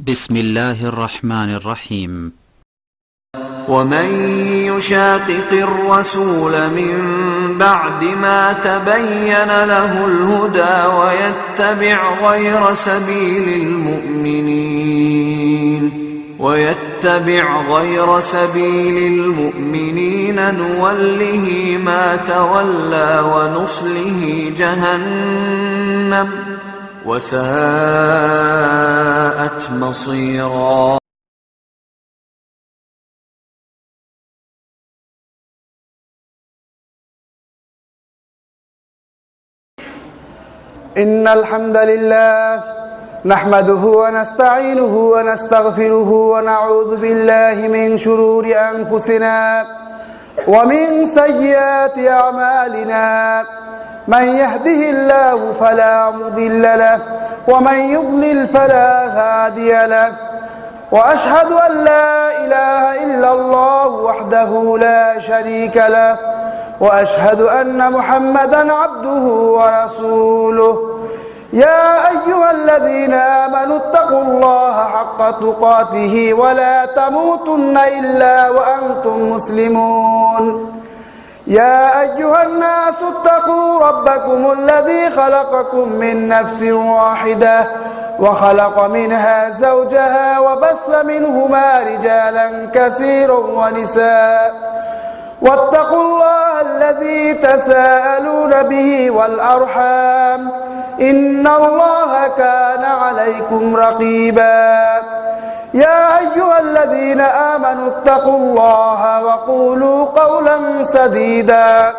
بسم الله الرحمن الرحيم. ومن يشاقق الرسول من بعد ما تبين له الهدى ويتبع غير سبيل المؤمنين نوله ما تولى ونصله جهنم وساءت مصيرا. إن الحمد لله نحمده ونستعينه ونستغفره ونعوذ بالله من شرور أنفسنا ومن سيئات أعمالنا من يهده الله فلا مضل له ومن يضلل فلا هادي له وأشهد أن لا إله إلا الله وحده لا شريك له وأشهد أن محمدًا عبده ورسوله. يا أيها الذين آمنوا اتقوا الله حق تقاته ولا تموتن إلا وأنتم مسلمون. يا أيها الناس اتقوا ربكم الذي خلقكم من نفس واحدة وخلق منها زوجها وبث منهما رجالا كثيرا ونساء واتقوا الله الذي تساءلون به والأرحام إن الله كان عليكم رقيبا. يا أيها الذين آمنوا اتقوا الله وقولوا قولا سديدا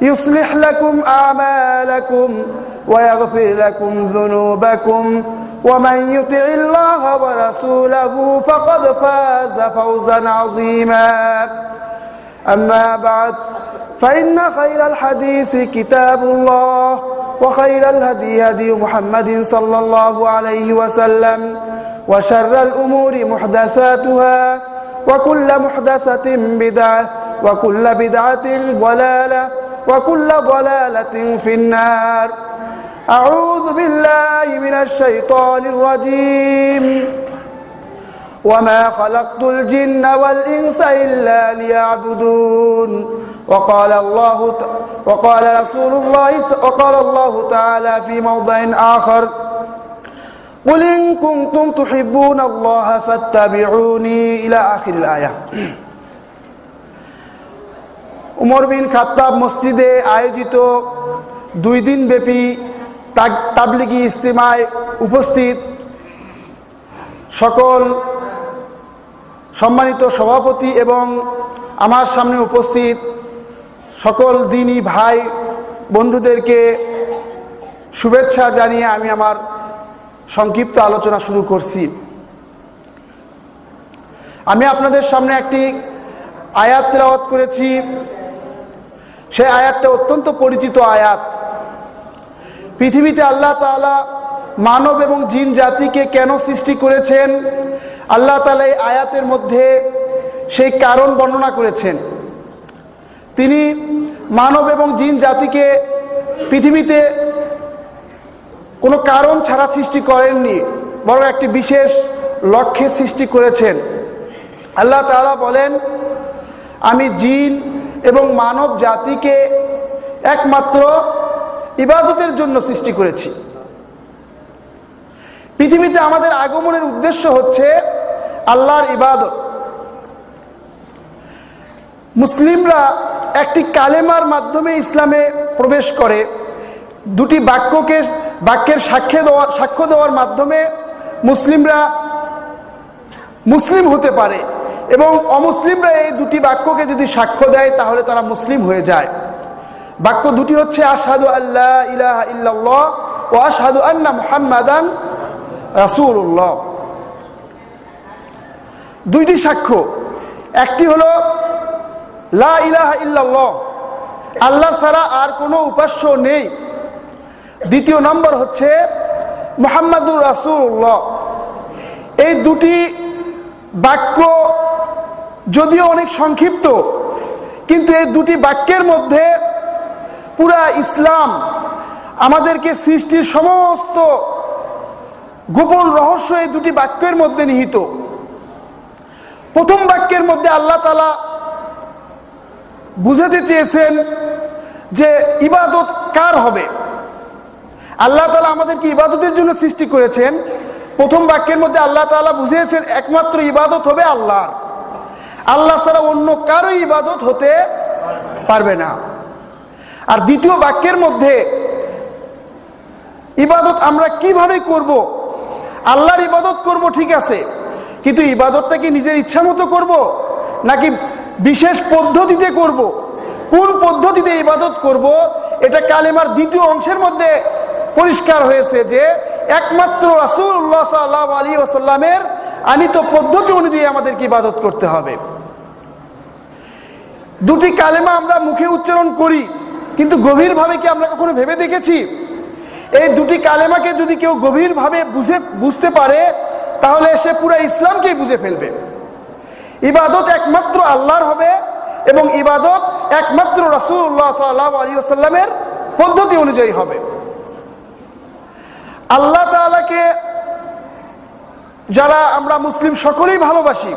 يصلح لكم أعمالكم ويغفر لكم ذنوبكم ومن يطع الله ورسوله فقد فاز فوزا عظيما. أما بعد فإن خير الحديث كتاب الله وخير الهدي هدي محمد صلى الله عليه وسلم وشر الأمور محدثاتها وكل محدثة بدعة وكل بدعة ضلالة وكل ضلالة في النار. أعوذ بالله من الشيطان الرجيم. وما خلقت الجن والإنس إلا ليعبدون. وقال الله تعالى في موضع آخر قل إن كنتم تحبون الله فاتبعوني إلى آخر الآية. উমর বিন খাত্তাব মসজিদে আয়োজিত 2 দিন ব্যাপী তাবলিগি ইজতিমায় উপস্থিত সকল সম্মানিত সভাপতি এবং আমার সামনে উপস্থিত সকল দিনী ভাই বন্ধুদেরকে শুভেচ্ছা জানিয়ে আমি আমার সংক্ষিপ্ত আলোচনা শুরু করছি। আমি আপনাদের সামনে একটি আয়াত তেলাওয়াত করেছি। সেই আয়াতটা অত্যন্ত পরিচিত আয়াত। পৃথিবীতে আল্লাহ তাআলা মানব এবং জিন জাতিকে কেন সৃষ্টি করেছেন আল্লাহ তাআলা এই আয়াতের মধ্যে সেই কারণ বর্ণনা করেছেন। তিনি মানব এবং জিন জাতিকে পৃথিবীতে কোনো কারণ ছাড়া সৃষ্টি করেননি, বরং একটি বিশেষ লক্ষ্যে সৃষ্টি করেছেন। আল্লাহ তাআলা বলেন, আমি জিন এবং মানব জাতিকে একমাত্র ইবাদতের জন্য সৃষ্টি করেছি। পৃথিবীতে আমাদের আগমনের উদ্দেশ্য হচ্ছে আল্লাহর ইবাদত। মুসলিমরা একটি কালেমার মাধ্যমে ইসলামে প্রবেশ করে। 2টি বাক্যের সাক্ষ্য দেওয়ার মাধ্যমে মুসলিমরা মুসলিম হতে পারে এবং অমুসলিমরা এই 2টি বাক্যকে যদি সাক্ষ্য দেয় তাহলে তারা মুসলিম হয়ে যায়। বাক্য 2টি হচ্ছে আশহাদু আল্লা ইলাহা ইল্লাল্লাহ ওয়া আশহাদু আন্না মুহাম্মাদান রাসূলুল্লাহ। 2টি সাক্ষ্য, একটি হলো লা ইলাহা ইল্লাল্লাহ, আল্লাহ ছাড়া আর কোনো উপাস্য নেই। দ্বিতীয় নম্বর হচ্ছে মুহাম্মাদুর রাসূলুল্লাহ। এই 2টি বাক্য যদিও অনেক সংক্ষিপ্ত, কিন্তু এই 2টি বাক্যের মধ্যে পুরা ইসলাম আমাদেরকে সৃষ্টির সমস্ত গোপন রহস্য এই দুটি বাক্যের মধ্যে নিহিত। প্রথম বাক্যের মধ্যে আল্লাহ তাআলা বুঝাতে চেয়েছেন যে ইবাদত কার হবে। আল্লাহ তাআলা আমাদেরকে ইবাদতের জন্য সৃষ্টি করেছেন। প্রথম বাক্যের মধ্যে আল্লাহ তাআলা বুঝিয়েছেন একমাত্র ইবাদত হবে আল্লাহর, আল্লাহ ছাড়া অন্য কারো ইবাদত হতে পারবে না। আর দ্বিতীয় বাক্যের মধ্যে ইবাদত আমরা কিভাবে করব, আল্লাহর ইবাদত করব ঠিক আছে, কিন্তু ইবাদতটা কি নিজের ইচ্ছা মতো করব নাকি বিশেষ পদ্ধতিতে করব, কোন পদ্ধতিতে ইবাদত করব, এটা কালেমার দ্বিতীয় অংশের মধ্যে পরিষ্কার হয়েছে যে একমাত্র রাসূলুল্লাহ সাল্লাল্লাহু আলাইহি ওয়াসাল্লামের আনিত পদ্ধতি অনুযায়ী আমাদেরকে ইবাদত করতে হবে। দুটি কালেমা আমরা মুখে উচ্চারণ করি, কিন্তু গভীরভাবে কি আমরা কখনো ভেবে দেখেছি এই দুটি কালেমাকে যদি কেউ গভীরভাবে বুঝতে পারে তাহলে সে পুরো ইসলামকেই বুঝে ফেলবে। ইবাদত একমাত্র আল্লাহর হবে এবং ইবাদত একমাত্র রাসূলুল্লাহ সাল্লাল্লাহু আলাইহি ওয়াসাল্লামের পদ্ধতি অনুযায়ী হবে। আল্লাহ তাআলাকে যারা আমরা মুসলিম সকলেই ভালোবাসি,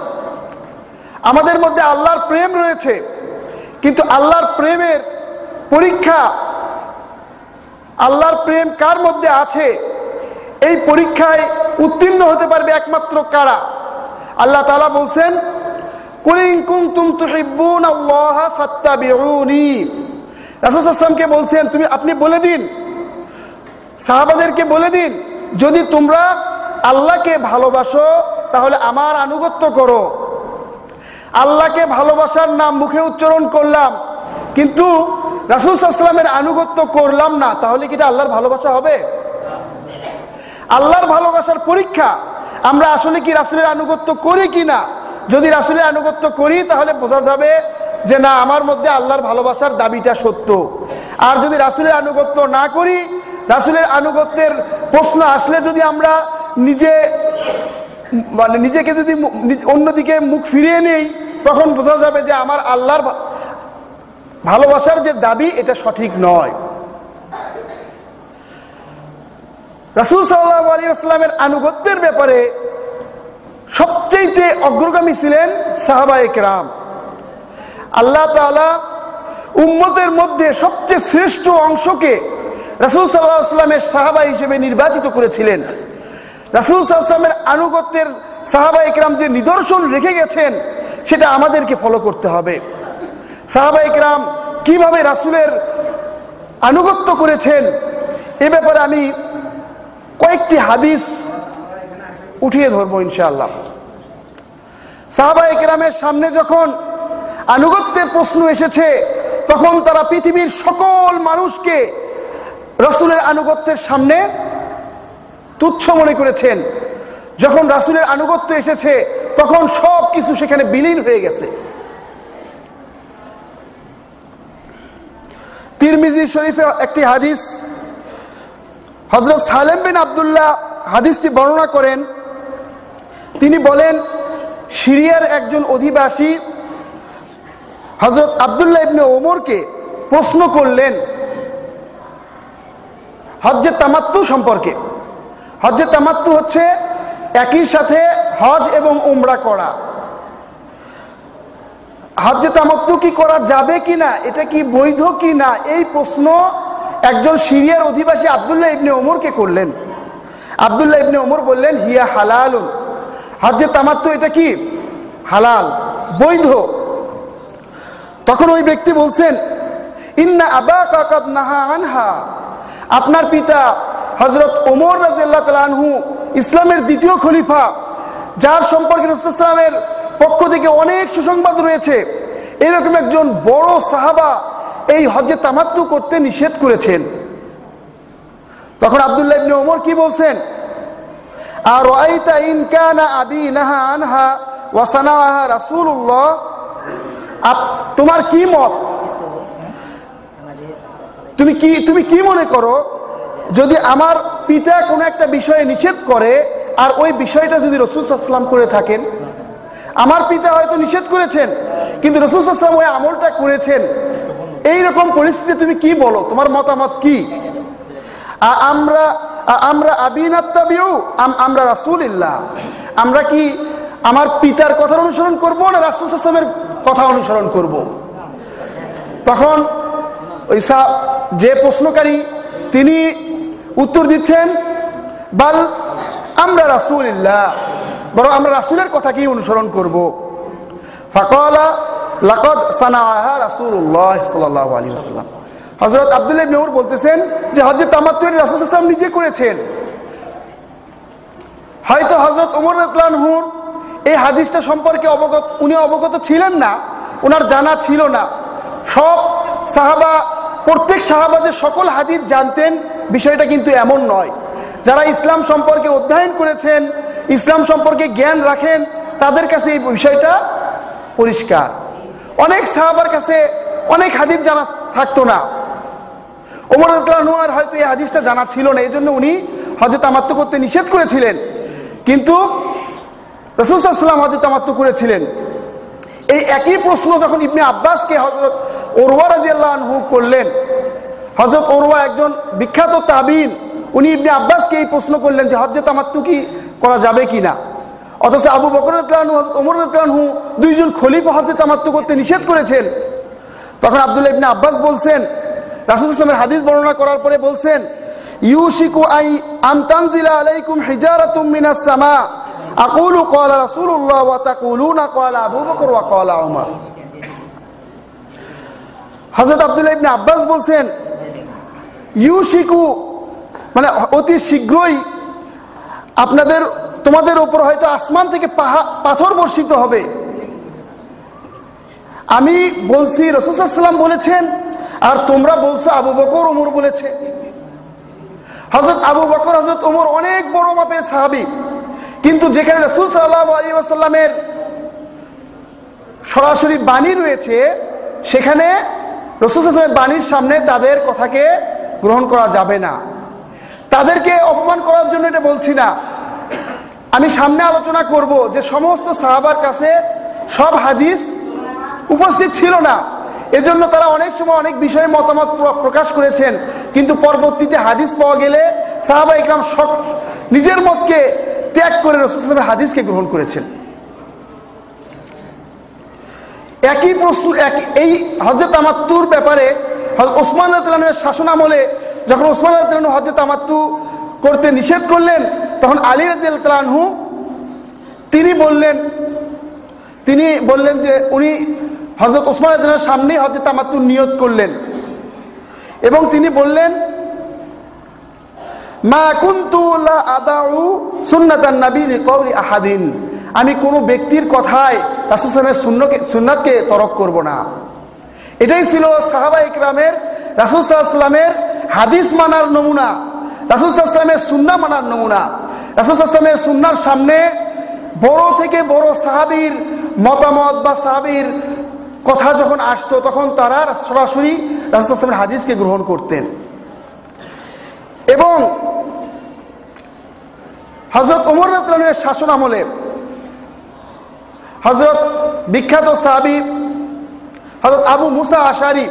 আমাদের মধ্যে আল্লাহর প্রেম রয়েছে, কিন্তু আল্লাহর প্রেমের পরীক্ষা, আল্লাহর প্রেম কার মধ্যে আছে, এই পরীক্ষায় উত্তীর্ণ হতে পারবে একমাত্র কারা। আল্লাহ তাআলা বলছেন কুল ইন কুনতুম তুহিব্বুনাল্লাহা ফাত্তাবিউনি। রাসূল সাল্লাল্লাহু আলাইহি ওয়াসাল্লামকে বলছেন আপনি বলে দিন, সাহাবাদেরকে বলে দিন, যদি তোমরা আল্লাহকে ভালোবাসো তাহলে আমার আনুগত্য করো। আল্লাহকে ভালোবাসার নাম মুখে উচ্চারণ করলাম কিন্তু রাসূল সাল্লাল্লাহু আলাইহি ওয়াসাল্লামের আনুগত্য করলাম না, তাহলে কি এটা আল্লাহর ভালোবাসা হবে? আল্লাহর ভালোবাসার পরীক্ষা আমরা আসলে কি রাসূলের আনুগত্য করি কিনা। যদি রাসূলের আনুগত্য করি তাহলে বোঝা যাবে যে না, আমার মধ্যে আল্লাহর ভালোবাসার দাবিটা সত্য। আর যদি রাসূলের আনুগত্য না করি, রাসূলের আনুগত্যের প্রশ্ন আসলে যদি আমরা নিজেকে যদি অন্যদিকে মুখ ফিরিয়ে নেই, তখন বোঝা যাবে যে আমার আল্লাহর ভালোবাসার যে দাবি এটা সঠিক নয়। রাসূল সাল্লাল্লাহু আলাইহি ওয়াসাল্লামের আনুগত্যের ব্যাপারে সবচেয়ে অগ্রগামী ছিলেন সাহাবায়ে কেরাম। আল্লাহ তাআলা উম্মতের মধ্যে সবচেয়ে শ্রেষ্ঠ অংশকে রাসূল সাল্লাল্লাহু আলাইহি ওয়াসাল্লামের সাহাবা হিসেবে নির্বাচিত করেছিলেন। রাসূল সাল্লাল্লাহু আলাইহি ওয়াসাল্লামের আনুগত্যের সাহাবায়ে কেরাম যে নিদর্শন রেখে গেছেন সেটা আমাদেরকে ফলো করতে হবে। সাহাবায়ে কেরাম কিভাবে রাসূলের আনুগত্য করেছেন এ ব্যাপারে আমি কয়েকটি হাদিস উঠিয়ে ধরবো ইনশাআল্লাহ। সাহাবায়ে কেরামের সামনে যখন আনুগত্যের প্রশ্ন এসেছে তখন তারা পৃথিবীর সকল মানুষকে রাসূলের আনুগত্যের সামনে তুচ্ছ মনে করেছেন। যখন রাসূলের আনুগত্য এসেছে তখন সব কিছু সেখানে বিলীন হয়ে গেছে। তিরমিজি শরীফে একটি হাদিস, হযরত সালেম বিন আব্দুল্লাহ হাদিসটি বর্ণনা করেন। তিনি বলেন সিরিয়ার একজন অধিবাসী হযরত আব্দুল্লাহ ইবনে ওমরকে প্রশ্ন করলেন হজ্জে তামাত্তু সম্পর্কে। হজ্জে তামাত্তু হচ্ছে একই সাথে হজ এবং উমরা করা। হজ্জে তামাত্তু কি করা যাবে কিনা, এটা কি বৈধ কিনা, এই প্রশ্ন একজন সিরিয়ার অধিবাসী আব্দুল্লাহ ইবনে ওমরকে করলেন। আব্দুল্লাহ ইবনে ওমর বললেন হিয়া হালালুন, হজ্জে তামাত্তু এটা কি হালাল, বৈধ। তখন ওই ব্যক্তি বলছেন ইন্না আবাকা কাদ নাহা আনহা, আপনার পিতা হযরত ওমর রাদিয়াল্লাহু তাআলা আনহু ইসলামের দ্বিতীয় খলিফা, যার সম্পর্কে রাসূল সাল্লাল্লাহু আলাইহি ওয়াসাল্লামের পক্ষ থেকে অনেক সুসংবাদ রয়েছে, এরকম একজন বড় সাহাবা এই হজ্জে তামাত্তু করতে নিষেধ করেছেন। তখন আব্দুল্লাহ ইবনে ওমর কি বলছেন, আর রাআইতা ইন কানা আবি নাহা আনহা ওয়া সানাহা রাসূলুল্লাহ, তোমার কি মত, তুমি কি মনে করো যদি আমার পিতা কোনো একটা বিষয়ে নিষেধ করে আর ওই বিষয়টা যদি রাসূল সাল্লাল্লাহু আলাইহি ওয়াসাল্লাম করে থাকেন, আমার পিতা হয়তো নিষেধ করেছেন কিন্তু রাসূল সাল্লাল্লাহু আলাইহি ওয়াসাল্লাম ওই আমলটা করেছেন, এই রকম পরিস্থিতি তুমি কি বলো, তোমার মতামত কি? আমরা আবিনাত্তাবিউ আমরা রাসূলিল্লাহ, আমরা কি আমার পিতার কথা অনুসরণ করব না রাসূল সাল্লাল্লাহু আলাইহি ওয়াসাল্লামের কথা অনুসরণ করব? তখন ওই যে প্রশ্নকারী তিনি উত্তর দিচ্ছেন, বাল আমরা রাসূলিল্লাহ, বরং আমরা রাসূলের কথাকেই অনুসরণ করব। ফাকালা লাকাদ সানাআহা রাসূলুল্লাহ সাল্লাল্লাহু আলাইহি ওয়াসাল্লাম। হযরত আব্দুল্লাহ ইবনে উমর বলতেছেন যে হযরত তামাত্তু রাসূল সাল্লাল্লাহু আলাইহি ওয়াসাল্লাম নিজে করেছেন। হয়তো হযরত ওমর রাদিয়াল্লাহু আনহু এই হাদিসটা সম্পর্কে উনি অবগত ছিলেন না, ওনার জানা ছিল না। সব সাহাবা, প্রত্যেক সাহাবা যে সকল হাদিস জানতেন বিষয়টা কিন্তু এমন নয়। যারা ইসলাম সম্পর্কে অধ্যয়ন করেছেন, ইসলাম সম্পর্কে জ্ঞান রাখেন, তাদের কাছে এই বিষয়টা পরিষ্কার। অনেক সাহাবার কাছে অনেক হাদিস জানা থাকতো না। ওমর রাদিয়াল্লাহু আনহু হয়তো এই হাদিসটা জানা ছিল না, এই জন্য উনি হযরত তামাত্তু করতে নিষেধ করেছিলেন। কিন্তু রাসূল সাল্লাল্লাহু আলাইহি ওয়াসাল্লাম হযরত তামাত্তু করেছিলেন। এই একই প্রশ্ন যখন ইবনে আব্বাসকে হযরত উরওয়া রাদিয়াল্লাহু আনহু করলেন, হযরত উরওয়া একজন বিখ্যাত তাবিঈন, উনি ইবনে আব্বাসকে এই প্রশ্ন করলেন যে হজ্জে তামাত্তু কি করা যাবে কিনা। অথচ আবু বকর রাদিয়াল্লাহু আনহু, হযরত ওমর রাদিয়াল্লাহু আনহু দুইজন খলিফা হজ্জে তামাত্তু করতে নিষেধ করেছেন। তখন আব্দুল্লাহ ইবনে আব্বাস বলছেন, রাসূল সাল্লাল্লাহু আলাইহি ওয়াসাল্লামের হাদিস বর্ণনা করার পরে বলছেন, ইউশিকু আন তানজিলা আলাইকুম হিজারাতুম মিনাস সামা আকুলু ক্বালা রাসূলুল্লাহ ওয়া তাকুলুনা ক্বালা আবু বকর ওয়া ক্বালা ওমর। হযরত আব্দুল্লাহ ইবনে আব্বাস বলছেন, ইউশিকু মানে অতি শীঘ্রই তোমাদের উপর হয়তো আসমান থেকে পাথর বর্ষিত হবে। আমি বলছি রাসূল সাল্লাল্লাহু আলাইহি ওয়াসাল্লাম বলেছেন, আর তোমরা বলছো আবু বকর ওমর বলেছে। হযরত আবু বকর, হযরত ওমর অনেক বড় মাপের সাহাবী, কিন্তু যেখানে রাসূল সাল্লাল্লাহু আলাইহি ওয়াসাল্লামের সরাসরি বাণী রয়েছে, সেখানে রাসূল সাল্লাল্লাহু আলাইহি ওয়াসাল্লামের বাণীর সামনে তাদের কথাকে গ্রহণ করা যাবে না। তাদেরকে অপমান করার জন্য এটা বলছি না। আমি সামনে আলোচনা করব যে সমস্ত সাহাবার কাছে সব হাদিস উপস্থিত ছিল না, এজন্য তারা অনেক সময় অনেক বিষয়ে মতামত প্রকাশ করেছেন, কিন্তু পরবর্তীতে হাদিস পাওয়া গেলে সাহাবা ইকরাম নিজের মতকে ত্যাগ করে রাসূল সাল্লাল্লাহু আলাইহি ওয়াসাল্লামের হাদিসকে গ্রহণ করেছেন। একই প্রশ্ন এই হজ্জে তামাত্তুর ব্যাপারে হযরত ওসমান রাদিয়াল্লাহু আনহুর শাসন আমলে যখন ওসমান রাদিয়াল্লাহু আনহু হজ্জে তামাত্তু করতে নিষেধ করলেন, তখন আলী রাদিয়াল্লাহু আনহু তিনি বললেন যে উনি হযরত ওসমান রাদিয়াল্লাহু আনহুর সামনেই হজ্জে তামাত্তুর নিয়ত করলেন এবং তিনি বললেন, মা কুনতু লা আদাউ সুন্নাতান নবী লিকাউলি আহাদিন, আমি কোনো ব্যক্তির কথায় রাসূল সাল্লাল্লাহু আলাইহি ওয়াসাল্লামের সুন্নাতকে তরক করব না। এটাই ছিল সাহাবা ইকরামের রাসূল সাল্লাল্লাহু আলাইহি ওয়াসাল্লামের হাদিস মানার নমুনা, রাসূল সাল্লাল্লাহু আলাইহি ওয়াসাল্লামের সুন্নাহ মানার নমুনা। রাসূল সাল্লাল্লাহু আলাইহি ওয়াসাল্লামের সুন্নাহর সামনে বড় থেকে বড় সাহাবীর মতামত বা সাহাবীর কথা যখন আসতো, তখন তারা সরাসরি রাসূল সাল্লাল্লাহু আলাইহি ওয়াসাল্লামের হাদিসকে গ্রহণ করতেন। এবং হযরত ওমর রাদিয়াল্লাহু আনহুর শাসন আমলে হযরত বিখ্যাত সাহাবী হযরত আবু মুসা আশআরী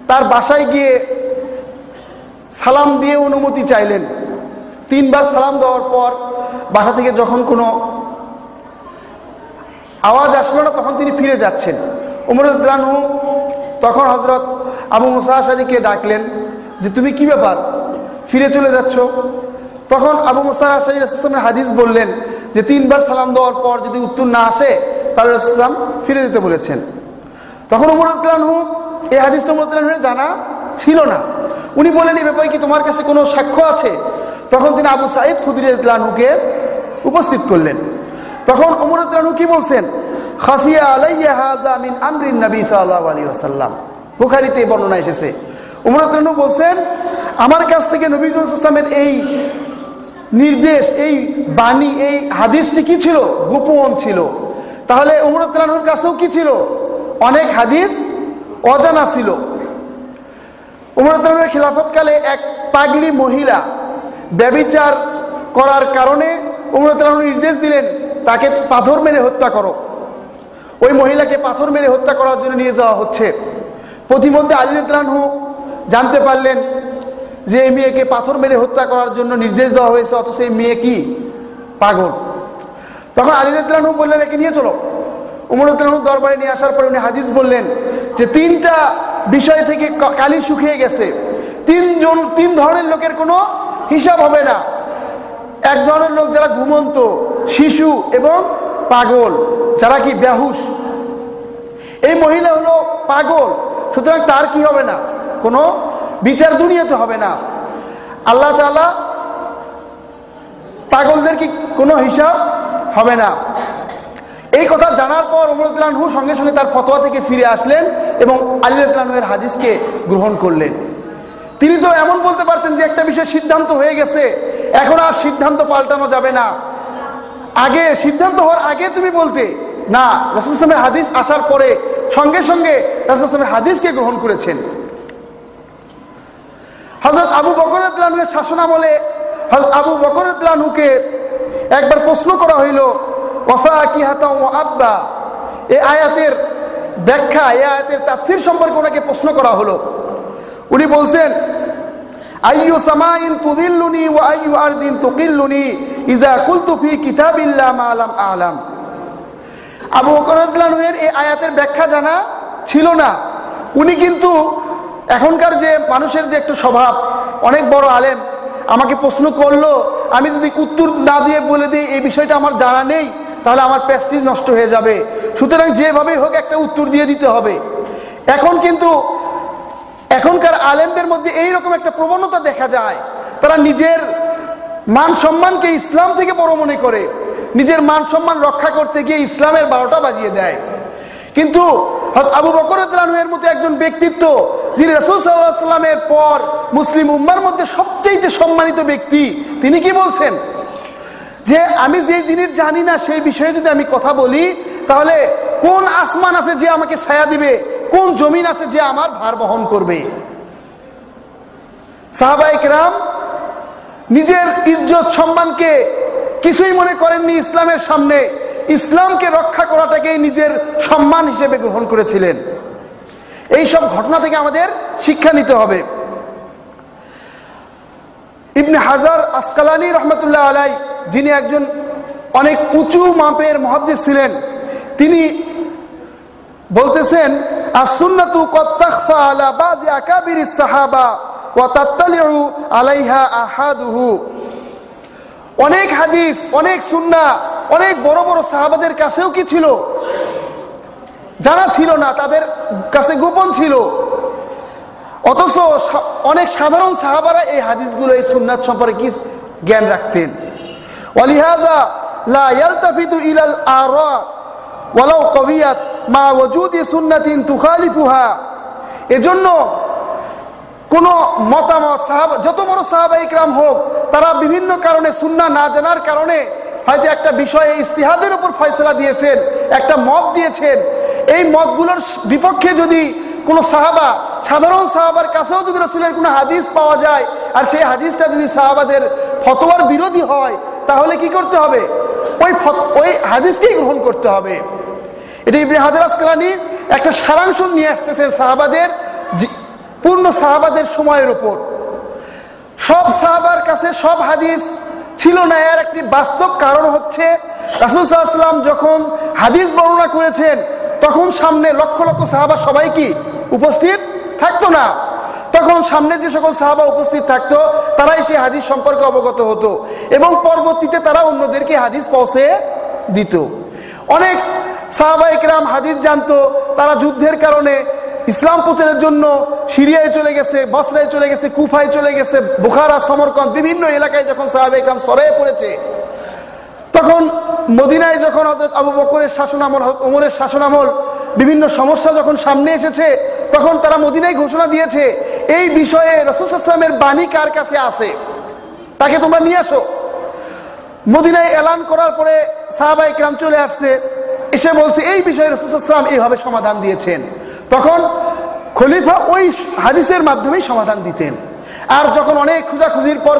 তার বাসায় গিয়ে সালাম দিয়ে অনুমতি চাইলেন। 3 বার সালাম দেওয়ার পর বাসা থেকে যখন কোনো আওয়াজ আসলো না, তখন তিনি ফিরে যাচ্ছেন। ওমর রাদিয়াল্লাহু আনহু তখন হযরত আবু মুসা আশআরীকে ডাকলেন যে তুমি কি ব্যাপার, ফিরে চলে যাচ্ছ? তখন আবু মুসা আশআরী রাসূল সাল্লাল্লাহু আলাইহি ওয়াসাল্লামের হাদিস বললেন যে 3 বার সালাম দেওয়ার পর যদি উত্তর না আসে তাহলে রাসূল সাল্লাল্লাহু আলাইহি ওয়াসাল্লাম ফিরে যেতে বলেছেন। তখন ওমর রাদিয়াল্লাহু আনহু এই হাদিসটা ওমর রাদিয়াল্লাহু আনহুর জানা ছিল না। উনি বলেন, এই ব্যাপারে কি তোমার কাছে কোনো সাক্ষ্য আছে? তখন তিনি আবু সাঈদ খুদরী রাদিয়াল্লাহু আনহুকে উপস্থিত করলেন। তখন ওমর রাদিয়াল্লাহু আনহু কি বলছেন, খাফিয়া আলাইয়া হাযা মিন আমরিন নবী সাল্লাল্লাহু আলাইহি ওয়াসাল্লাম, বুখারীতে এই বর্ণনা এসেছে। ওমর রাদিয়াল্লাহু আনহু বলছেন, আমার কাছ থেকে নবী সাল্লাল্লাহু আলাইহি ওয়াসাল্লামের এই নির্দেশ, এই বাণী, এই হাদিসটি কি ছিল? গোপন ছিল। তাহলে ওমর রাদিয়াল্লাহু আনহুর কাছেও কি ছিল? অনেক হাদিস অজানা ছিল। ওমর রাদিয়াল্লাহু আনহুর খিলাফতকালে এক পাগলি মহিলা ব্যভিচার করার কারণে ওমর রাদিয়াল্লাহু আনহু নির্দেশ দিলেন তাকে পাথর মেরে হত্যা করো। ওই মহিলাকে পাথর মেরে হত্যা করার জন্য নিয়ে যাওয়া হচ্ছে। প্রতিমধ্যে আলী রাদিয়াল্লাহু আনহু জানতে পারলেন যে এই মেয়েকে পাথর মেরে হত্যা করার জন্য নির্দেশ দেওয়া হয়েছে, অথচ এই মেয়ে কি পাগল। তখন আলী রাদিয়াল্লাহু আনহু বললেন, একে নিয়ে চলো। উমর রাদিয়াল্লাহু আনহু দরবারে নিয়ে আসার পরে উনি হাদিস বললেন যে 3টা বিষয় থেকে কালি শুকিয়ে গেছে, 3 ধরনের লোকের কোনো হিসাব হবে না। এক ধরনের লোক যারা ঘুমন্ত, শিশু এবং পাগল, যারা কি বেহুশ। এই মহিলা হলো পাগল, সুতরাং তার কি হবে না, কোনো বিচার দুনিয়াতে হবে না। আল্লাহ তাআলা পাগলদের কি কোনো হিসাব হবে না। এই কথা জানার পর ওমর রাদিয়াল্লাহু আনহু সঙ্গে সঙ্গে তার ফতোয়া থেকে ফিরে আসলেন এবং আলী রাদিয়াল্লাহু আনহু এর হাদিসকে গ্রহণ করলেন। তিনি তো এমন বলতে পারতেন যে একটা বিষয় সিদ্ধান্ত হয়ে গেছে, এখন আর সিদ্ধান্ত পাল্টানো যাবে না, আগে সিদ্ধান্ত হওয়ার আগে তুমি বলতে না। রাসূল সাল্লাল্লাহু আলাইহি ওয়াসাল্লামের হাদিস আসার পরে সঙ্গে সঙ্গে রাসূল সাল্লাল্লাহু আলাইহি ওয়াসাল্লামের হাদিসকে গ্রহণ করেছেন। হযরত আবু বকর রাদিয়াল্লাহু আনহুর শাসন আমলে হযরত আবু বকর রাদিয়াল্লাহু আনহুকে একবার প্রশ্ন করা হইল, ওয়াফাকিহাতা ওয়া আব্বা, এই আয়াতের ব্যাখ্যা, এই আয়াতের তাফসীর সম্পর্কে ওনাকে প্রশ্ন করা হলো। উনি বলছেন, আইয়ু সামাইন তুদিল্লুনি ওয়া আইয়ু আরদিন তুকিল্লুনি ইযা কুলতু ফি কিতাবিল্লাহ মা লাম আ'লাম। আবু বকর রাদিয়াল্লাহু আনহু এর এই আয়াতের ব্যাখ্যা জানা ছিল না। উনি কিন্তু এখনকার যে মানুষের যে একটু স্বভাব, অনেক বড় আলেম আমাকে প্রশ্ন করলো, আমি যদি উত্তর না দিয়ে বলে দিই এই বিষয়টা আমার জানা নেই, তাহলে আমার প্রেস্টিজ নষ্ট হয়ে যাবে, সুতরাং যেভাবেই হোক একটা উত্তর দিয়ে দিতে হবে। এখন কিন্তু এখনকার আলেমদের মধ্যে এইরকম একটা প্রবণতা দেখা যায়, তারা নিজের মান সম্মানকে ইসলাম থেকে বড় মনে করে, নিজের মান সম্মান রক্ষা করতে গিয়ে ইসলামের 12টা বাজিয়ে দেয়। কিন্তু আবু বকর রাদিয়াল্লাহু আনহু এর মতো একজন ব্যক্তিত্ব, যিনি রাসূল সাল্লাল্লাহু আলাইহি ওয়াসাল্লামের পর মুসলিম উম্মার মধ্যে সবচেয়ে সম্মানিত ব্যক্তি, তিনি কি বলছেন যে আমি যে জিনিস জানি না সেই বিষয়ে যদি আমি কথা বলি, তাহলে কোন আসমান আছে যে আমাকে ছায়া দিবে, কোন জমিন আছে যে আমার ভার বহন করবে। সাহাবায়ে কেরাম নিজের ইজ্জত সম্মানকে কিছুই মনে করেননি ইসলামের সামনে, ইসলামকে রক্ষা করাটাকেই নিজের সম্মান হিসেবে গ্রহণ করেছিলেন। এই সব ঘটনা থেকে আমাদের শিক্ষা নিতে হবে। ইবনে হাজার আসকালানী রাহমাতুল্লাহ আলাইহি, যিনি একজন অনেক উঁচু মাপের মুহাদ্দিস ছিলেন, তিনি বলতেছেন, আস-সুন্নাতু ক্বাদ তাখফা আলা বাযি আকাবিরিস সাহাবা ওয়া তাত্তালিউ আলাইহা আহাদুহু। অনেক হাদিস, অনেক সুন্নাহ অনেক বড় বড় সাহাবাদের কাছেও কি ছিল, জানা ছিল না, তাদের কাছে গোপন ছিল। অথচ অনেক সাধারণ সাহাবারা এই হাদিসগুলো, এই সুন্নাত সম্পর্কে কি জ্ঞান রাখতেন। ওয়ালিহাযা লা ইয়ালতাফিতু ইলাল আরা ওয়ালাউ কাওয়িয়াত মা ওয়াজুদি সুন্নাতিন তুখালিফুহা। এজন্য কোন মতামত, সাহাবা যত বড় সাহাবায়ে কেরাম হোক, তারা বিভিন্ন কারণে সুন্নাহ না জানার কারণে হয়তো একটা বিষয়ে ইজতিহাদের উপর ফয়সালা দিয়েছেন, একটা মত দিয়েছেন। এই মতগুলোর বিপক্ষে যদি কোনো সাহাবা, সাধারণ সাহাবার কাছেও যদি রাসূলের কোনো হাদিস পাওয়া যায়, আর সেই হাদিসটা যদি সাহাবাদের ফতোয়ার বিরোধী হয়, তাহলে কি করতে হবে, ওই হাদিসকেই গ্রহণ করতে হবে। এটা ইবনে হাজার আসকালানী একটা সারাংশ নিয়ে আসতেছেন সাহাবাদের, পূর্ণ সাহাবাদের সময়ের উপর। সব সাহাবার কাছে সব হাদিস ছিল না, এর একটি বাস্তব কারণ হচ্ছে রাসূল সাল্লাল্লাহু আলাইহি ওয়াসাল্লাম যখন হাদিস বর্ণনা করেছেন, তখন সামনে লক্ষ লক্ষ সাহাবা সবাই কি উপস্থিত থাকতো না। তখন সামনে যে সকল সাহাবা উপস্থিত থাকতো, তারাই সেই হাদিস সম্পর্কে অবগত হতো এবং পরবর্তীতে তারা অন্যদেরকে হাদিস পৌঁছে দিত। অনেক সাহাবায়ে কেরাম হাদিস জানতো, তারা যুদ্ধের কারণে ইসলাম প্রচারের জন্য সিরিয়ায় চলে গেছে, বসরায় চলে গেছে, কুফায় চলে গেছে, বুখারা, সমরকন্দ, বিভিন্ন এলাকায় যখন সাহাবায়ে কেরাম ছড়িয়ে পড়েছে, তখন মদিনায় যখন হযরত আবু বকরের শাসনামল, হযরত ওমরের শাসনামল, বিভিন্ন সমস্যা যখন সামনে এসেছে, তখন তারা মদিনায় ঘোষণা দিয়েছে, এই বিষয়ে রাসূল সাল্লাল্লাহু আলাইহি ওয়াসাল্লামের বাণী কার কাছে আছে, তাকে তোমরা নিয়ে আসো। মদিনায় এলান করার পরে সাহাবায়ে কেরাম চলে আসছে, এসে বলছে এই বিষয়ে রাসূল সাল্লাল্লাহু আলাইহি ওয়াসাল্লাম এইভাবে সমাধান দিয়েছেন। তখন খলিফা ওই হাদিসের মাধ্যমেই সমাধান দিতেন। আর যখন অনেক খোঁজাখুঁজির পর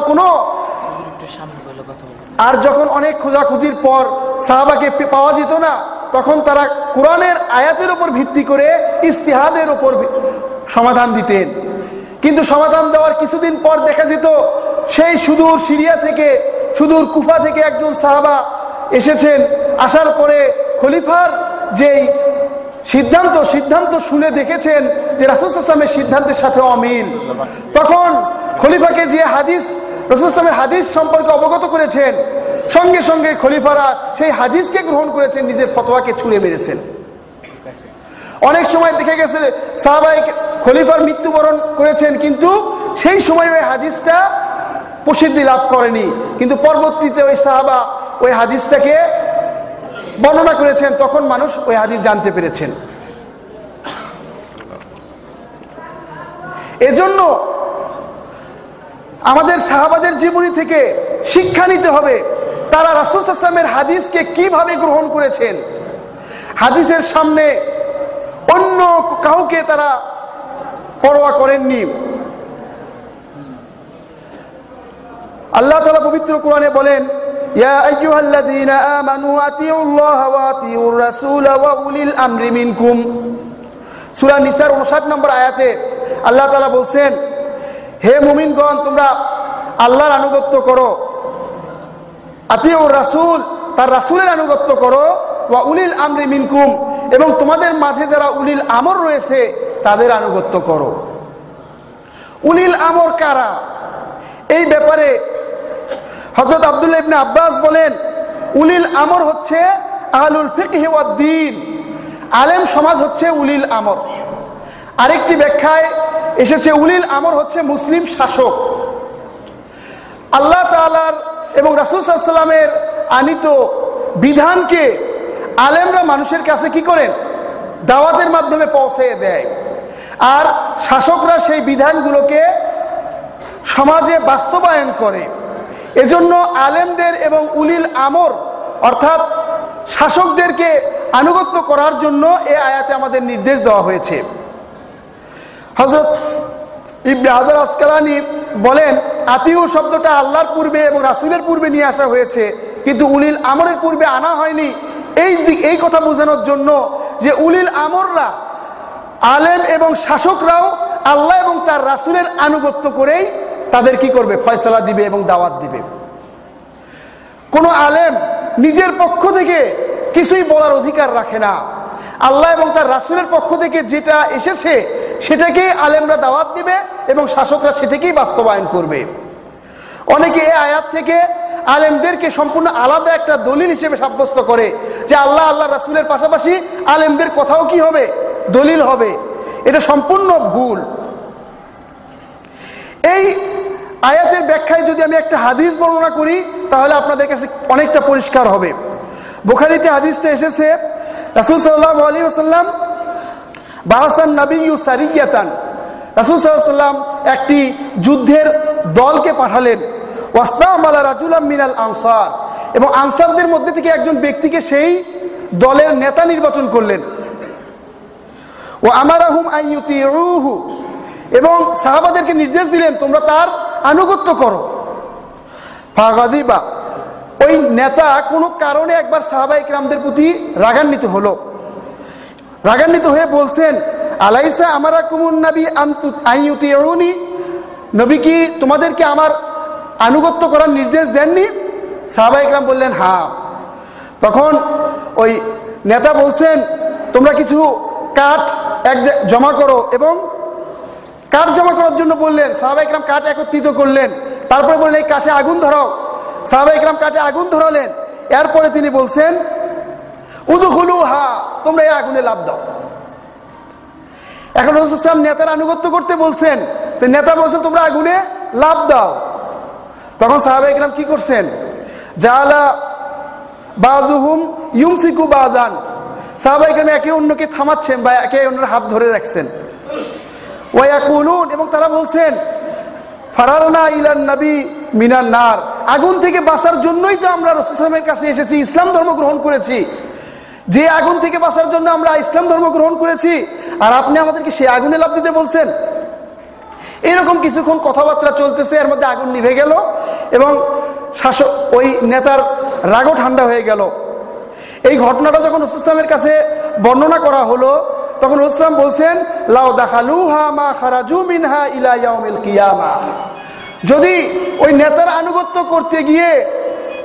খোঁজাখুঁজির পর সাহাবাকে পাওয়া যেত না, তখন তারা কোরআনের আয়াতের উপর ভিত্তি করে ইজতিহাদের উপর সমাধান দিতেন। কিন্তু সমাধান দেওয়ার কিছুদিন পর দেখা যেত সেই সুদূর সিরিয়া থেকে, সুদূর কুফা থেকে একজন সাহাবা এসেছেন। আসার পরে খলিফার যেই সিদ্ধান্ত শুনে দেখেছেন যে রাসূল সাল্লাল্লাহু আলাইহি ওয়াসাল্লামের সিদ্ধান্তের সাথে অমিল। তখন খলিফাকে যে হাদিস, রাসূল সাল্লাল্লাহু আলাইহি ওয়াসাল্লামের হাদিস সম্পর্কে অবগত করেছেন, সঙ্গে সঙ্গে খলিফারা সেই হাদিসকে গ্রহণ করেছেন, নিজের ফতোয়াকে ছুঁড়ে মেরেছেন। অনেক সময় দেখে গেছে সাহাবায়ে খলিফার মৃত্যুবরণ করেছেন, কিন্তু সেই সময় ওই হাদিসটা প্রসিদ্ধি লাভ করেনি, কিন্তু পরবর্তীতে ওই সাহাবা ওই হাদিসটাকে বর্ণনা করেছেন, তখন মানুষ ওই হাদিস জানতে পেরেছেন। এজন্য আমাদের সাহাবাদের জীবনী থেকে শিক্ষা নিতে হবে, তারা রাসূল সাল্লাল্লাহু আলাইহি ওয়াসাল্লামের হাদিসকে কিভাবে গ্রহণ করেছেন। হাদিসের সামনে অন্য কাউকে তারা পরোয়া করেননি। আল্লাহ তাআলা পবিত্র কোরআনে বলেন, ইয়া আইয়ুহাল্লাযীনা আমানু আতিউল্লাহা ওয়া আতিউর রাসূলা ওয়া উলিল আমরি মিনকুম। সূরা নিসার 59 নম্বর আয়াতে আল্লাহ তাআলা বলছেন, হে মুমিনগণ, তোমরা আল্লাহর আনুগত্য করো, আতিউর রাসূল, তার রাসূলের আনুগত্য করো, ওয়া উলিল আমরি মিনকুম, এবং তোমাদের মাঝে যারা উলিল আমর রয়েছে তাদের আনুগত্য করো। উলিল আমর কারা? এই ব্যাপারে হযরত আব্দুল্লাহ ইবনে আব্বাস বলেন, উলিল আমর হচ্ছে আহলুল ফিকহ ওয়াদ দ্বীন, আলেম সমাজ হচ্ছে উলিল আমর। আরেকটি ব্যাখ্যায় এসেছে উলিল আমর হচ্ছে মুসলিম শাসক। আল্লাহ তাআলার এবং রাসূল সাল্লাল্লাহু আলাইহি ওয়াসাল্লামের আনিত বিধানকে আলেমরা মানুষের কাছে কি করেন? দাওয়াতের মাধ্যমে পৌঁছে দেয়, আর শাসকরা সেই বিধানগুলোকে সমাজে বাস্তবায়ন করে। এজন্য আলেমদের এবং উলিল আমর অর্থাৎ শাসকদেরকে আনুগত্য করার জন্য এই আয়াতে আমাদের নির্দেশ দেওয়া হয়েছে। হযরত ইবনে হাজার আসকালানী বলেন, আতিউ শব্দটা আল্লাহর পূর্বে এবং রাসূলের পূর্বে নিয়ে আসা হয়েছে, কিন্তু উলিল আমরের পূর্বে আনা হয়নি। এই কথা বোঝানোর জন্য যে উলিল আমররা, আলেম এবং শাসকরাও আল্লাহ এবং তার রাসূলের আনুগত্য করেই তাদের কি করবে? ফয়সালা দিবে এবং দাওয়াত দিবে। কোন আলেম নিজের পক্ষ থেকে কিছুই বলার অধিকার রাখে না। আল্লাহ এবং তার রাসূলের পক্ষ থেকে যেটা এসেছে সেটাকেই আলেমরা দাওয়াত দিবে এবং শাসকরা সেটাকেই বাস্তবায়ন করবে। অনেকে এই আয়াত থেকে আলেমদেরকে সম্পূর্ণ আলাদা একটা দলিল হিসেবে সাব্যস্ত করে যে আল্লাহ রাসূলের পাশাপাশি আলেমদের কথাও কি হবে? দলিল হবে। এটা সম্পূর্ণ ভুল। এই আয়াতের ব্যাখ্যায় যদি আমি একটা হাদিস বর্ণনা করি তাহলে আপনাদের কাছে অনেকটা পরিষ্কার হবে। বুখারীতে হাদিসটা এসেছে, রাসূল সাল্লাল্লাহু আলাইহি ওয়াসাল্লাম বাআসান নাবিয়্যু সারিয়াতান, রাসূল সাল্লাল্লাহু আলাইহি ওয়াসাল্লাম একটি যুদ্ধের দলকে পাঠালেন। ওয়াস্তামালা রাজুলাম মিনাল আনসার, এবং আনসারদের মধ্যে থেকে একজন ব্যক্তিকে সেই দলের নেতা নির্বাচন করলেন। ওয়া আমারাহুম আন ইউতিউহু, এবং সাহাবাদেরকে নির্দেশ দিলেন তোমরা তার আনুগত্য করো। ফাগাদিবা, ওই নেতা কোনো কারণে একবার সাহাবায়ে কিরামদের প্রতি রাগান্বিত হলো। রাগান্বিত হয়ে বলছেন, আলাইসা আমারাকুমুন নবী আন ইউতিউনি, নবী কি তোমাদেরকে আমার আনুগত্য করার নির্দেশ দেননি? সাহাবায়ে কিরাম বললেন হ্যাঁ। তখন ওই নেতা বলছেন তোমরা কিছু কাঠ জমা করো, এবং কাঠ জমা করার জন্য বললেন। সাহাবায়ে কিরাম কাঠ একত্রিত করলেন, তারপরে বললেন এই কাঠে আগুন ধরাও। সাহাবায়ে কিরাম কাঠে আগুন ধরালেন। এরপরে তিনি বলছেন উদখুলুহা, তোমরা এই আগুনে লাফ দাও। এখন রাসূল সাল্লাল্লাহু আলাইহি ওয়াসাল্লাম নেতার আনুগত্য করতে বলছেন, তো নেতা বলছেন তোমরা আগুনে লাফ দাও। তখন সাহাবায়ে কিরাম কি করছেন? জালা বাযুহুম ইউমসিকু বাযান, সাহাবায়ে কিরাম একে অন্যকে থামাচ্ছেন বা একে অন্যের হাত ধরে রাখছেন। ওয়া ইয়াকুলুন, এবং তারা বলছেন ফারারনা ইলান নবী মিনান নার, আগুন থেকে বাঁচার জন্যই তো আমরা রাসূল সাল্লাল্লাহু আলাইহি ওয়াসাল্লামের কাছে এসেছি, ইসলাম ধর্ম গ্রহণ করেছি। যে আগুন থেকে বাঁচার জন্য আমরা ইসলাম ধর্ম গ্রহণ করেছি, আর আপনি আমাদেরকে সেই আগুনে লাফ দিতে বলছেন। এরকম কিছুক্ষণ কথাবার্তা চলতেছে, এর মধ্যে আগুন নিভে গেল এবং শাসক ওই নেতার রাগও ঠান্ডা হয়ে গেল। এই ঘটনাটা যখন রাসূল সাল্লাল্লাহু আলাইহি ওয়াসাল্লামের কাছে বর্ণনা করা হলো, তখন রাসূল বলছেন লাউ দাখালুহা মা খারাজু মিনহা ইলা ইয়াউমিল কিয়ামাহ। যদি ওই নেতার আনুগত্য করতে গিয়ে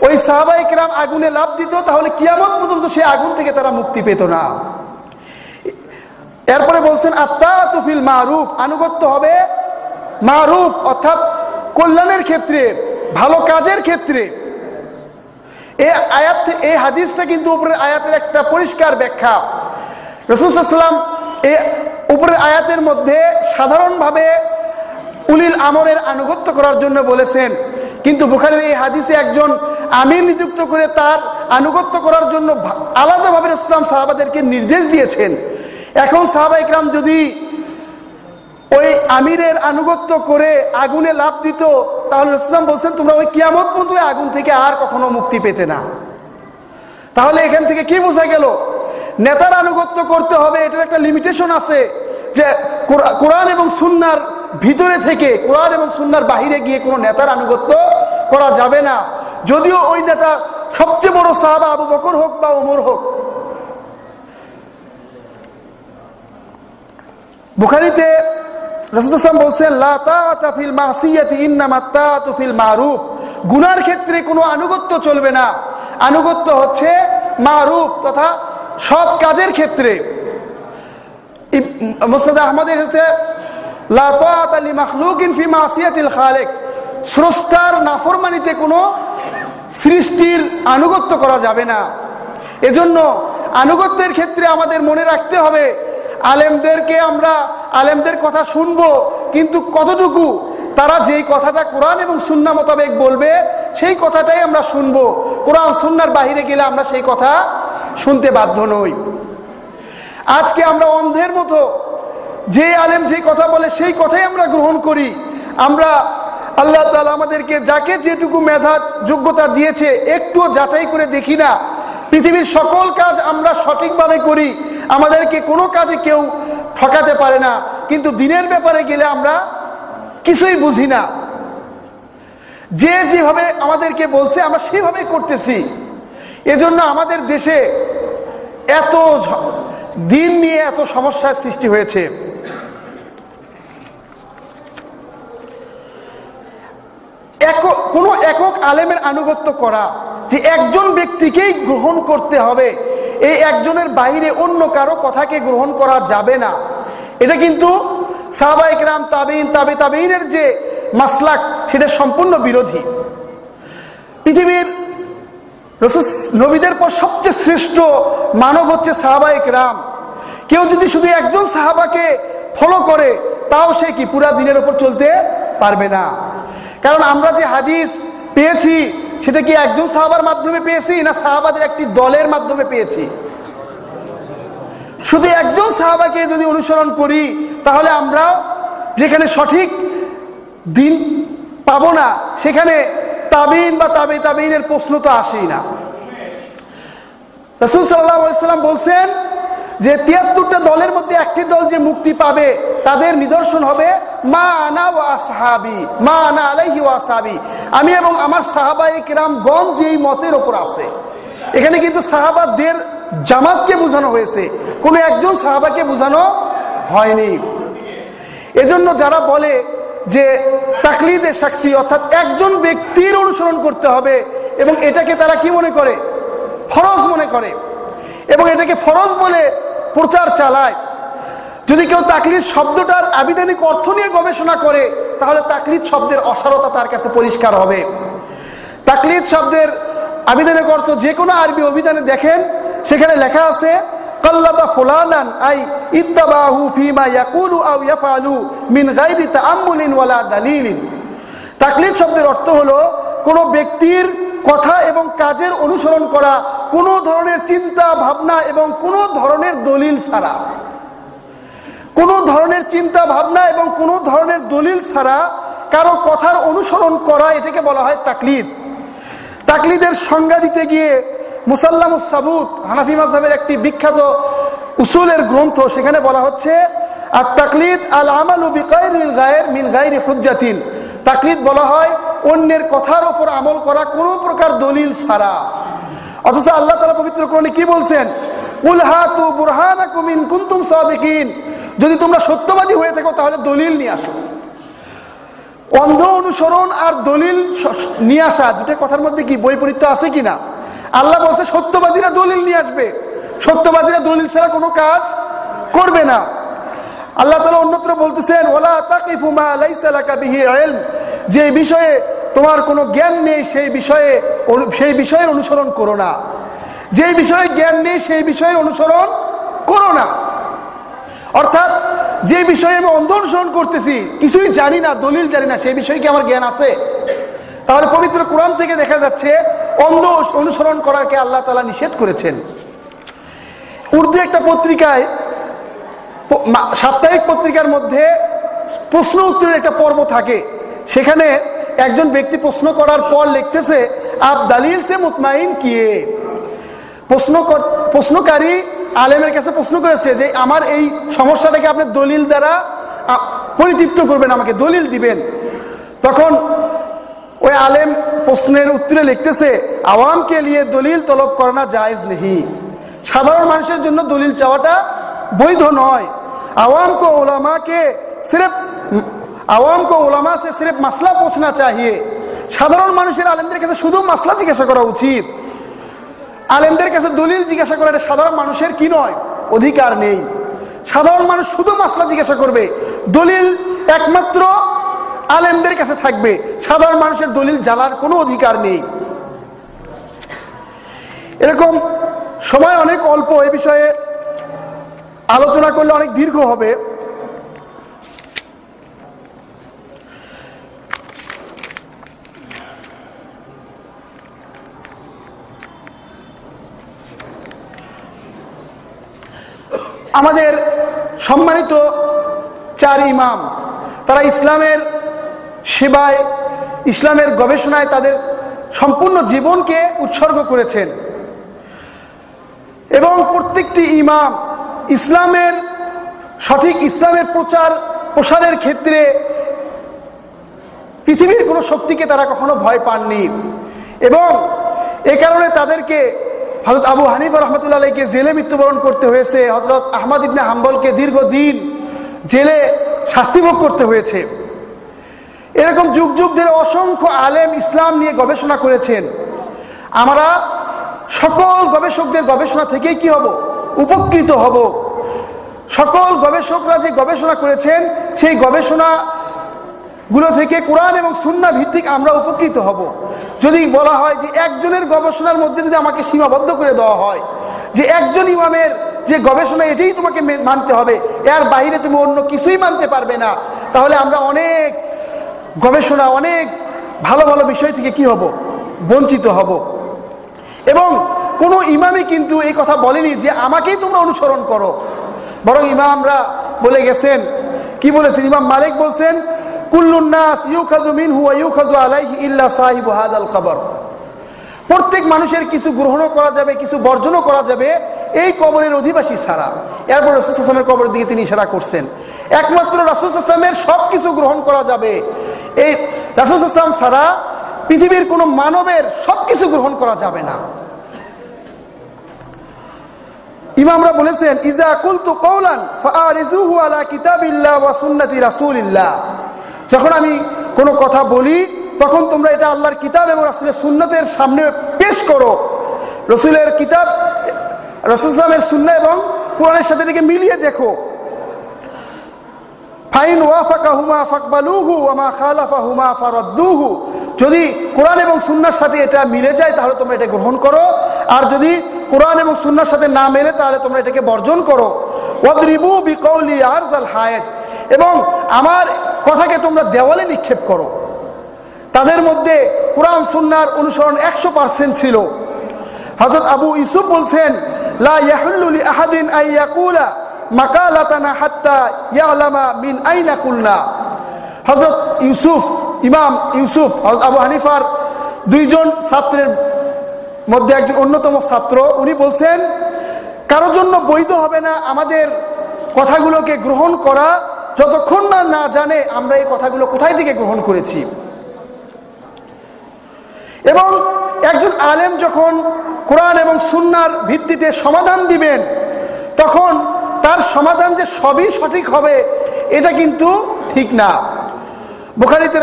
ওই সাহাবায়ে কেরাম আগুনে লাফ দিত তাহলে কিয়ামত পর্যন্ত সেই আগুন থেকে তারা মুক্তি পেত না। এরপরে বলছেন আত্তাতু ফিল মারুফ, আনুগত্য হবে মারুফ অর্থাৎ কল্যাণের ক্ষেত্রে, ভালো কাজের ক্ষেত্রে। এই হাদিসটা কিন্তু উপরের আয়াতের একটা পরিষ্কার ব্যাখ্যা। রাসূল সাল্লাল্লাহু আলাইহি ওয়াসাল্লাম এই উপরের আয়াতের মধ্যে সাধারণভাবে উলিল আমরের আনুগত্য করার জন্য বলেছেন, কিন্তু বুখারীর এই হাদিসে একজন আমির নিযুক্ত করে তার আনুগত্য করার জন্য আলাদাভাবে রাসূল সাহাবাদেরকে নির্দেশ দিয়েছেন। এখন সাহাবায়ে কেরাম যদি ওই আমিরের আনুগত্য করে আগুনে লাফ দিত তাহলে রাসূল বলছেন তোমরা ওই কিয়ামত পর্যন্ত আগুন থেকে আর কখনো মুক্তি পেতে না। তাহলে এখান থেকে কি বোঝা গেল? নেতার আনুগত্য করতে হবে, এটার একটা লিমিটেশন আছে, যে কোরআন এবং সুন্নাহর ভিতরে থেকে কোরআন এবং সুন্নাহর বাহিরে গিয়ে কোনো নেতার আনুগত্য করা যাবে না, যদিও ওই নেতা সবচেয়ে বড় সাহাবা আবু বকর হোক বা ওমর হোক। বুখারীতে রাসূল সাল্লাল্লাহু আলাইহি ওয়াসাল্লাম বলছেন লা তাআতা ফিল মাসিয়াতি ইন্নামাত তাআতু ফিল মারুফ, গুনার ক্ষেত্রে কোনো আনুগত্য চলবে না, আনুগত্য হচ্ছে মারুফ তথা সৎ কাজের ক্ষেত্রে। মুসনাদ আহমদের কাছে লা তাআতা লি মাখলুকিন ফি মাসিয়াতিল খালিক, স্রষ্টার নাফরমানিতে কোনো সৃষ্টির আনুগত্য করা যাবে না। এজন্য আনুগত্যের ক্ষেত্রে আমাদের মনে রাখতে হবে আলেমদেরকে আমরা আলেমদের কথা শুনবো, কিন্তু কতটুকু তারা যেই কথাটা কোরআন এবং সুন্নাহ মোতাবেক বলবে সেই কথাটাই আমরা শুনবো, কোরআন সুন্নাহর বাহিরে গেলে আমরা সেই কথা শুনতে বাধ্য নই। আজকে আমরা অন্ধের মতো যে আলেম যে কথা বলে সেই কথাই আমরা গ্রহণ করি। আমরা আল্লাহ তাআলা আমাদেরকে যাকে যেটুকু মেধা যোগ্যতা দিয়েছে একটুও যাচাই করে দেখি না। পৃথিবীর সকল কাজ আমরা সঠিকভাবে করি, আমাদেরকে কোনো কাজে কেউ ঠকাতে পারে না, কিন্তু দিনের ব্যাপারে গেলে আমরা কিছুই বুঝি না। যে যেভাবে আমাদেরকে বলছে আমরা সেভাবেই করতেছি। এজন্য আমাদের দেশে এত দিন নিয়ে এত সমস্যার সৃষ্টি হয়েছে। কোনো একক আলেমের আনুগত্য করা, যে একজন ব্যক্তিকেই গ্রহণ করতে হবে, এই একজনের বাইরে অন্য কারো কথাকে গ্রহণ করা যাবে না, এটা কিন্তু সাহাবায়ে কেরাম তাবেঈন তাবে তাবেঈনের যে মাসলাক সেটা সম্পূর্ণ বিরোধী। পৃথিবীর রাসূল নবীদের পর সবচেয়ে শ্রেষ্ঠ মানব হচ্ছে সাহাবায়ে কেরাম। কেউ যদি শুধু একজন সাহাবাকে ফলো করে তাও সে কি পুরা দিনের উপর চলতে পারবে না। কারণ আমরা যে হাদিস পেয়েছি সেটা কি একজন সাহাবার মাধ্যমে পেয়েছি না সাহাবাদের একটি দলের মাধ্যমে পেয়েছি? শুধু একজন সাহাবাকে যদি অনুসরণ করি তাহলে আমরা যেখানে সঠিক দিন পাবো না সেখানে তাবেঈন বা তাবে তাবেঈনের প্রশ্ন তো আসেই না। রাসূল সাল্লাল্লাহু আলাইহি ওয়াসাল্লাম বলছেন যে ৭৩টা দলের মধ্যে একটি দল যে মুক্তি পাবে তাদের নিদর্শন হবে মা আনা ওয়া আসহাবি, মা আনা আলাইহি ওয়া আসহাবি, আমি এবং আমার সাহাবায়ে কেরামগণ যেই মতের উপর আছে। এখানে কিন্তু সাহাবাদের জামাতকে বোঝানো হয়েছে, কোনো একজন সাহাবাকে বোঝানো হয়নি। এজন্য যারা বলে যে তাকলিদে শাখসি অর্থাৎ একজন ব্যক্তির অনুসরণ করতে হবে এবং এটাকে তারা কি মনে করে? ফরজ মনে করে এবং এটাকে ফরজ বলে প্রচার চালায়। যদি কেউ তাকলিদ শব্দটার আবিধানিক অর্থ নিয়ে গবেষণা করে তাহলে তাকলিদ শব্দের অসারতা তার কাছে পরিষ্কার হবে। তাকলিদ শব্দের আবিধানিক অর্থ যে কোনো আরবি অভিধানে দেখেন, সেখানে লেখা আছে কাল্লাদা ফুলানান আই ইত্তাবাহু ফিমা ইয়াকুলু আও ইয়াফআলু মিন গায়রি তাআম্মুলিন ওয়ালা দালিলিন। তাকলিদ শব্দের অর্থ হলো কোনো ব্যক্তির কথা এবং কাজের অনুসরণ করা কোনো ধরনের চিন্তা ভাবনা এবং কোনো ধরনের দলিল ছাড়া, কোনো ধরনের চিন্তা ভাবনা এবং কোনো ধরনের দলিল ছাড়া কারো কথার অনুসরণ করা, এটাকে বলা হয় তাকলিদ। তাকলিদের সংজ্ঞা দিতে গিয়ে মুসাল্লামুস সাবুত হানাফি মাযহাবের একটি বিখ্যাত উসুলের গ্রন্থ, সেখানে বলা হচ্ছে আর তাকলিদ আল আমালু বিগাইরিল গায়র মিন গায়রি হুজ্জাতিন। তাকলিদ বলা হয় অন্যের কথার উপর আমল করা কোনো প্রকার দলিল ছাড়া। অথচ আল্লাহ তাআলা পবিত্র কোরআনে কি বলছেন? কুল হাতু বুরহানাকুম ইন কুনতুম সাদিকিন, যদি তোমরা সত্যবাদী হয়ে থাকো তাহলে দলিল নিয়ে আসো। অন্ধ অনুসরণ আর দলিল নিয়ে আসা দুটো কথার মধ্যে কি বৈপরীত্য আছে কিনা? আল্লাহ বলছে সত্যবাদীরা দলিল নিয়ে আসবে, সত্যবাদীরা দলিল ছাড়া কোনো কাজ করবে না। আল্লাহ তাআলা অন্যত্র বলতেছেন ওয়ালা তাকিফু মা লাইসা লাকা বিহি ইলম, যে বিষয়ে তোমার কোনো জ্ঞান নেই সেই বিষয়ের অনুসরণ করো না। যে বিষয়ে জ্ঞান নেই সেই বিষয়ের অনুসরণ করো না। অর্থাৎ যে বিষয়ে আমি অন্ধ অনুসরণ করতেছি, কিছুই জানি না, দলিল জানি না, সেই বিষয়ে কি আমার জ্ঞান আছে? তাহলে পবিত্র কোরআন থেকে দেখা যাচ্ছে অন্ধ অনুসরণ করাকে আল্লাহ তাআলা নিষেধ করেছেন। উর্দু একটা পত্রিকায়, সাপ্তাহিক পত্রিকার মধ্যে প্রশ্ন উত্তরের একটা পর্ব থাকে। সেখানে একজন ব্যক্তি প্রশ্ন করার পর লিখতেছে আপ দলিল সে মুতমাইন কিয়ে। প্রশ্নকারী আলেমের কাছে প্রশ্ন করেছে যে আমার এই সমস্যাটাকে আপনি দলিল দ্বারা পরিতৃপ্ত করবেন, আমাকে দলিল দিবেন। তখন ওই আলেম প্রশ্নের উত্তরে লিখতেছে আওয়াম কে লিয়ে দলিল তলব করানা জায়েজ নেহি, সাধারণ মানুষের জন্য দলিল চাওয়াটা বৈধ নয়। আওয়াম কো উলামা সে সির্ফ মাসলা पूछना चाहिए, সাধারণ মানুষের আলেমদের কাছে শুধু মাসলা জিজ্ঞাসা করা উচিত। আলেমদের কাছে দলিল জিজ্ঞাসা করা এটা সাধারণ মানুষের কি নয়, অধিকার নেই। সাধারণ মানুষ শুধু মাসলা জিজ্ঞাসা করবে, দলিল একমাত্র আলেমদের কাছে থাকবে, সাধারণ মানুষের দলিল জানার কোনো অধিকার নেই। এরকম সময় অনেক অল্প, এ বিষয়ে আলোচনা করলে অনেক দীর্ঘ হবে। আমাদের সম্মানিত চার ইমাম, তারা ইসলামের সেবায়, ইসলামের গবেষণায় তাদের সম্পূর্ণ জীবনকে উৎসর্গ করেছেন এবং প্রত্যেকটি ইমাম সঠিক ইসলামের প্রসারের ক্ষেত্রে পৃথিবীর কোনো শক্তিকে তারা কখনো ভয় পাননি। এবং এ কারণে তাদেরকে হযরত আবু হানিফা রাহমাতুল্লাহ আলাইহিকে জেলে মৃত্যুবরণ করতে হয়েছে, হযরত আহমদ ইবনে হাম্বলকে দীর্ঘদিন জেলে শাস্তি ভোগ করতে হয়েছে। এরকম যুগ যুগ ধরে অসংখ্য আলেম ইসলাম নিয়ে গবেষণা করেছেন। আমরা সকল গবেষকদের গবেষণা থেকেই কি হব? উপকৃত হব। সকল গবেষকরা যে গবেষণা করেছেন সেই গবেষণাগুলো থেকে কোরআন এবং সুন্নাহ ভিত্তিক আমরা উপকৃত হব। যদি বলা হয় যে একজনের গবেষণার মধ্যে যদি আমাকে সীমাবদ্ধ করে দেওয়া হয় যে একজন ইমামের যে গবেষণা এটাই তোমাকে মানতে হবে, এর বাইরে তুমি অন্য কিছুই মানতে পারবে না, তাহলে আমরা অনেক গবেষণা, অনেক ভালো ভালো বিষয় থেকে কি হব? বঞ্চিত হব। এবং কোনো ইমামই কিন্তু এই কথা বলেনি যে আমাকেই তোমরা অনুসরণ করো, বরং ইমামরা বলে গেছেন, কি বলেছেন? ইমাম মালিক বলছেন কুল্লুন নাস ইউখাযু মিনহু ওয়া ইউখাযু আলাইহি ইল্লা সাহিবু হাদাল কবর। প্রত্যেক মানুষের কিছু গ্রহণও করা যাবে, কিছু বর্জনও করা যাবে এই কবরের অধিবাসী ছাড়া। এরপর রাসূল সাল্লাল্লাহু আলাইহি ওয়াসাল্লামের কবরের দিকে তিনি ইশারা করছেন। একমাত্র রাসূল সাল্লাল্লাহু আলাইহি ওয়াসাল্লামের সব কিছু গ্রহণ করা যাবে, এই রাসূল সাল্লাল্লাহু আলাইহি ওয়াসাল্লাম ছাড়া পৃথিবীর কোনো মানবের সব কিছু গ্রহণ করা যাবে না। ইমামরা বলেছেন ইজা কুলতু কওলান ফাআরিজুহু আলা কিতাবিল্লাহ ওয়া সুন্নতি রাসূলিল্লাহ, যখন আমি কোনো কথা বলি তখন তোমরা এটা আল্লাহর কিতাব এবং রাসূলের সুন্নতের সামনে পেশ করো। রাসূলের কিতাব, রাসূল সাল্লাল্লাহু আলাইহি সুন্নাহ এবং কোরআনের সাথে এটাকে মিলিয়ে দেখো। ফাইন ওয়াফাকাহুমা ফাকবালুহু ওয়া মা খালাফাহুমা ফারাদ্দুহু, যদি কোরআন এবং সুন্নাহর সাথে এটা মিলে যায় তাহলে তোমরা এটা গ্রহণ করো, আর যদি কোরআন এবং সুন্নাহর সাথে না মেলে তাহলে তোমরা এটাকে বর্জন করো। ওয়াদরিবু বিকাউলি আরযাল হায়াত, এবং আমার কথাকে তোমরা দেওয়ালে নিক্ষেপ করো। তাদের মধ্যে কোরআন সুন্নাহর অনুসরণ 100% ছিল। হযরত আবু ইউসুফ বলছেন লা ইয়াহুল্লু লি আহাদিন আন ইয়াকুলা মাকালাতানা হাত্তা ইয়ালামা মিন আইনা কুলনা। হযরত ইউসুফ, ইমাম ইউসুফ হযরত আবু হানিফার দুইজন ছাত্রের মধ্যে একজন অন্যতম ছাত্র, উনি বলছেন কারোর জন্য বৈধ হবে না আমাদের কথাগুলোকে গ্রহণ করা যতক্ষণ না জানে আমরা এই কথাগুলো কোথায় থেকে গ্রহণ করেছি। এবং একজন আলেম যখন কোরআন এবং সুন্নাহর ভিত্তিতে সমাধান দিবেন, তখন তার সমাধান যে সবই সঠিক হবে এটা কিন্তু ঠিক না। বুখারীতে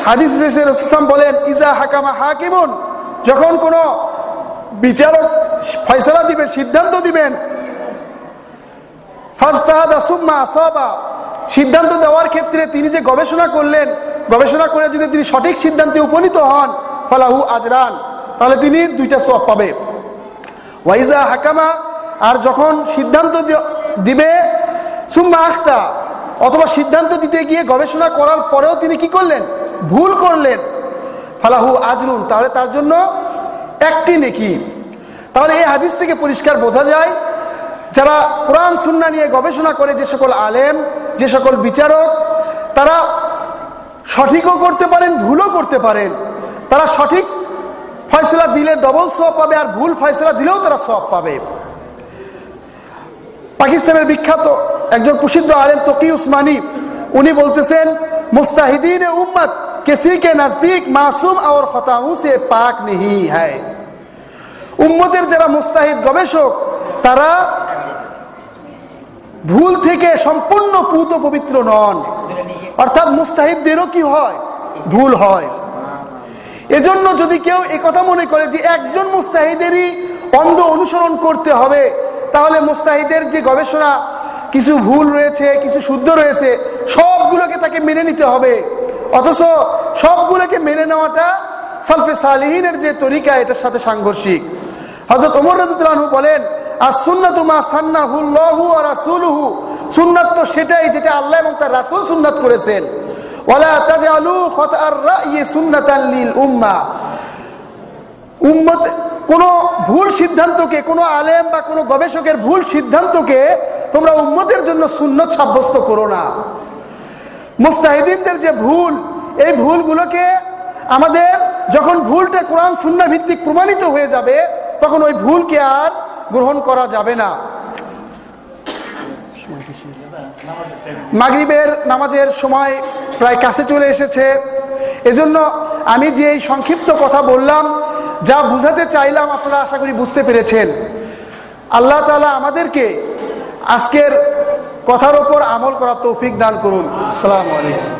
হাদিস এসেছে, রাসূল বলেন, ইজা হাকামা হাকিমুন, যখন কোনো বিচারক ফয়সালা দিবেন, সিদ্ধান্ত দিবেন, ফাজতাহাদা সুম্মা আসাবা, সিদ্ধান্ত দেওয়ার ক্ষেত্রে তিনি যে গবেষণা করলেন, গবেষণা করে যদি তিনি সঠিক সিদ্ধান্তে উপনীত হন, ফালাহু আজরান, তাহলে তিনি 2টা সওয়াব পাবে। ওয়াইজা হাকামা, আর যখন সিদ্ধান্ত দিবে, সুম্মা আখতা, অথবা সিদ্ধান্ত দিতে গিয়ে গবেষণা করার পরেও তিনি কি করলেন, ভুল করলেন, ফালাহু আজরুন, তাহলে তার জন্য 1টি নেকি। তাহলে এই হাদিস থেকে পরিষ্কার বোঝা যায়, যারা কোরআন সুন্নাহ নিয়ে গবেষণা করে, যে সকল আলেম, যে সকল বিচারক, তারা সঠিকও করতে পারেন, ভুলও করতে পারেন। তারা সঠিক ফয়সালা দিলে ডবল সওয়াব পাবে, আর ভুল ফয়সালা দিলেও তারা সওয়াব পাবে। পাকিস্তানের বিখ্যাত একজন প্রসিদ্ধ আলেম তকি উসমানী, উনি বলতেছেন, মুস্তাহিদিন উম্মত কিসি কে নজদীক মাসুম और खताओं से पाक नहीं है। উম্মতের যারা মুস্তাহিদ গবেষক, তারা ভুল থেকে সম্পূর্ণ পুত পবিত্র নন। অর্থাৎ মুস্তাহিদদেরও কি হয়, ভুল হয়। এজন্য যদি কেউ একথা মনে করে যে একজন মুস্তাহিদেরই অন্ধ অনুসরণ করতে হবে, তাহলে মুস্তাহিদের যে গবেষণা কিছু ভুল রয়েছে, কিছু শুদ্ধ রয়েছে, সবগুলোকে তাকে মেনে নিতে হবে। অথচ সবগুলোকে মেনে নেওয়াটা সালফে সালিহিনের যে তরিকা, এটার সাথে সাংঘর্ষিক। হযরত ওমর রাদিয়াল্লাহু আনহু বলেন, আস-সুন্নাতু মা সান্নাহুল্লাহু ওয়া রাসূলুহু, সুন্নাত তো সেটাই যেটা আল্লাহ এবং তার রাসূল সুন্নাত করেছেন। ওয়ালা তাজআলু খাতা'আর রা'ই সুন্নাতান লিল উম্মাহ, উম্মত কোন ভুল সিদ্ধান্তকে, কোন আলেম বা কোন গবেষকের ভুল সিদ্ধান্তকে তোমরা উম্মতের জন্য সুন্নত সাব্যস্ত করো না। মুস্তাহিদিনদের যে ভুল, এই ভুলগুলোকে আমাদের যখন ভুলটা কোরআন সুন্নাহ ভিত্তিক প্রমাণিত হয়ে যাবে, তখন ওই ভুলকে আর গ্রহণ করা যাবে না। মাগরিবের নামাজের সময় প্রায় কাছে চলে এসেছে, এজন্য আমি যে এই সংক্ষিপ্ত কথা বললাম, যা বুঝাতে চাইলাম, আপনারা আশা করি বুঝতে পেরেছেন। আল্লাহ তাআলা আমাদেরকে আজকের কথার উপর আমল করার তৌফিক দান করুন। আসসালামু আলাইকুম।